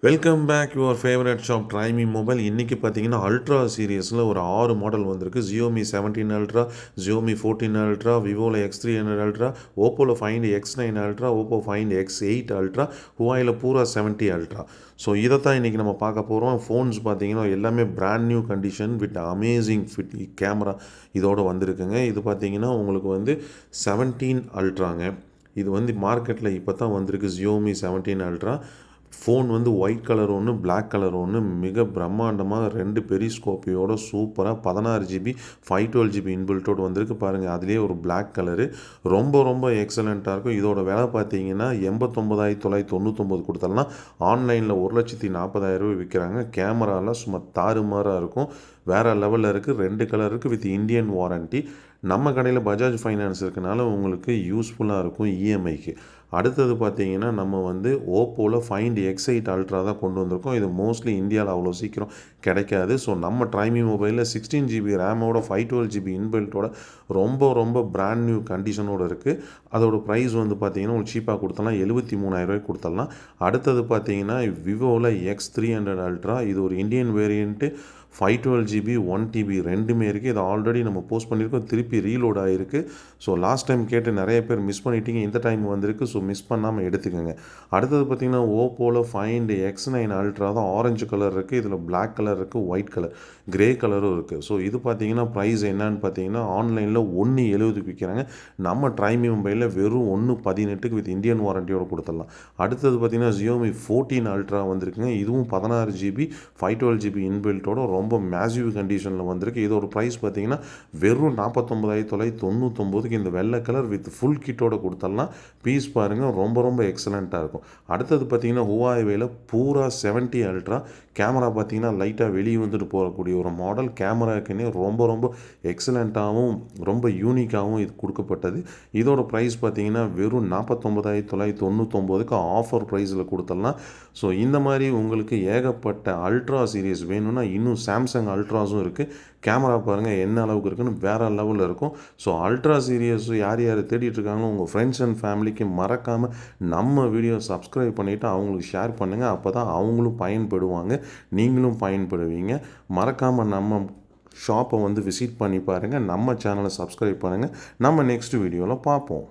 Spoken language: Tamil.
Welcome back your favourite shop Trymi mobile. இன்றைக்கி பார்த்தீங்கன்னா அல்ட்ரா சீரியஸில் ஒரு 6 மாடல் வந்திருக்கு. Xiaomi 17 அல்ட்ரா, Xiaomi 14 அல்ட்ரா, விவோவில் X300 அல்ட்ரா, ஓப்போவில் Find X9 ultra, Oppo Find X8 ultra, ஹுவாயில் பூரா 70 அல்ட்ரா. ஸோ இதை தான் இன்றைக்கி நம்ம பார்க்க போகிறோம். ஃபோன்ஸ் பார்த்தீங்கன்னா எல்லாமே brand new condition with amazing fit camera இதோடு வந்திருக்குங்க. இது பார்த்தீங்கன்னா உங்களுக்கு வந்து 17 அல்ட்ராங்க. இது வந்து மார்க்கெட்டில் இப்போ தான் வந்திருக்கு. Xiaomi 17 அல்ட்ரா ஃபோன் வந்து ஒயிட் கலர் ஒன்று, பிளாக் கலர் ஒன்று, மிக பிரம்மாண்டமாக 2 பெரிஸ்கோப்பியோட சூப்பராக 16 ஜிபி 512 ஜிபி இன்பில்ட்டோடு வந்திருக்கு. பாருங்கள், அதுலேயே ஒரு பிளாக் கலரு ரொம்ப ரொம்ப எக்ஸலண்ட்டாக இருக்கும். இதோட விலை பார்த்தீங்கன்னா 89,999 கொடுத்தோம்னா ஆன்லைனில் 1,40,000 விற்கிறாங்க. கேமராலாம் சும்மா தாறுமாறாக இருக்கும், வேறு லெவலில் இருக்குது. 2 கலர் இருக்குது வித் இந்தியன் வாரண்ட்டி. நம்ம கடையில் பஜாஜ் ஃபைனான்ஸ் இருக்கனால உங்களுக்கு யூஸ்ஃபுல்லாக இருக்கும் இஎம்ஐக்கு. அடுத்தது பார்த்தீங்கன்னா நம்ம வந்து ஓப்போவில் ஃபைண்ட் X8 அல்ட்ரா தான் கொண்டு வந்திருக்கோம். இது மோஸ்ட்லி இந்தியாவில் அவ்வளோ சீக்கிரம் கிடைக்காது. ஸோ நம்ம ட்ரைமி மொபைலில் 16 ஜிபி ரேமோட 512 ஜிபி இன்பில்ட்டோட ரொம்ப ரொம்ப பிராண்ட் நியூ கண்டிஷனோடு இருக்குது. அதோட ப்ரைஸ் வந்து பார்த்தீங்கன்னா ஒரு சீப்பாக கொடுத்தலாம் 73,000 கொடுத்துடலாம். அடுத்தது பார்த்தீங்கன்னா விவோவில் X300 அல்ட்ரா. இது ஒரு இந்தியன் வேரியண்ட்டு, 512 ஜிபி 1 டிபி ரெண்டுமே இருக்குது. இதை ஆல்ரெடி நம்ம போஸ்ட் பண்ணியிருக்கோம், திருப்பி ரீலோட் ஆகிருக்கு. ஸோ லாஸ்ட் டைம் கேட்டு நிறைய பேர் மிஸ் பண்ணிட்டீங்க, இந்த டைம் வந்திருக்கு. ஸோ மிஸ் பண்ணாமல் எடுத்துக்கோங்க. அடுத்தது பார்த்திங்கன்னா ஓப்போவில் ஃபைண்ட் X9 அல்ட்ரா தான். ஆரஞ்சு கலர் இருக்குது, இதில் பிளாக் கலர் இருக்குது, ஒயிட் கலர், கிரே கலரும் இருக்குது. ஸோ இது பார்த்திங்கன்னா ப்ரைஸ் என்னன்னு பார்த்தீங்கன்னா ஆன்லைனில் 170 விற்கிறாங்க. நம்ம ட்ரைமி மொபைலில் வெறும் 118 வித் இந்தியன் வாரண்டியோடு கொடுத்துடலாம். அடுத்தது பார்த்திங்கன்னா Xiaomi 14 அல்ட்ரா வந்திருக்குங்க. இதுவும் 16 ஜிபி 512 ஜிபி இன்பில்ட்டோட ரொம்ப மேசிவ் கண்டிஷனில் வந்திருக்கு. இதோட ப்ரைஸ் பார்த்தீங்கன்னா வெறும் 49,999 இந்த வெள்ளை கலர் வித் ஃபுல் கிட்டோட கொடுத்துடலாம். பீஸ் பாருங்கள், ரொம்ப ரொம்ப எக்ஸலண்ட்டாக இருக்கும். அடுத்தது பார்த்தீங்கன்னா ஹுவாவேல பூரா 70 அல்ட்ரா. கேமரா பார்த்தீங்கன்னா லைட்டாக வெளியே வந்துட்டு போகக்கூடிய ஒரு மாடல். கேமராக்குன்னே ரொம்ப ரொம்ப எக்ஸலண்ட்டாகவும் ரொம்ப யூனிக்காகவும் இது கொடுக்கப்பட்டது. இதோட ப்ரைஸ் பார்த்தீங்கன்னா வெறும் 49,999 ஆஃபர் ப்ரைஸில் கொடுத்துடலாம். ஸோ இந்த மாதிரி உங்களுக்கு ஏகப்பட்ட அல்ட்ரா சீரியஸ் வேணும்னா இன்னும் சாம்சங் அல்ட்ராஸும் இருக்குது. கேமரா பாருங்கள் என்ன அளவுக்கு இருக்குன்னு வேறு லெவலில் இருக்கும். ஸோ அல்ட்ரா சீரியஸ் யார் யார் தேடிட்டு இருக்காங்களோ உங்கள் ஃப்ரெண்ட்ஸ் அண்ட் ஃபேமிலிக்கு மறக்காமல் நம்ம வீடியோ சப்ஸ்கிரைப் பண்ணிவிட்டு அவங்களுக்கு ஷேர் பண்ணுங்கள். அப்போ தான் அவங்களும் பயன்படுவாங்க, நீங்களும் பயன்படுவீங்க. மறக்காமல் நம்ம ஷாப்பை வந்து விசிட் பண்ணி பாருங்கள். நம்ம சேனலை சப்ஸ்கிரைப் பண்ணுங்கள். நம்ம நெக்ஸ்ட் வீடியோவில் பார்ப்போம்.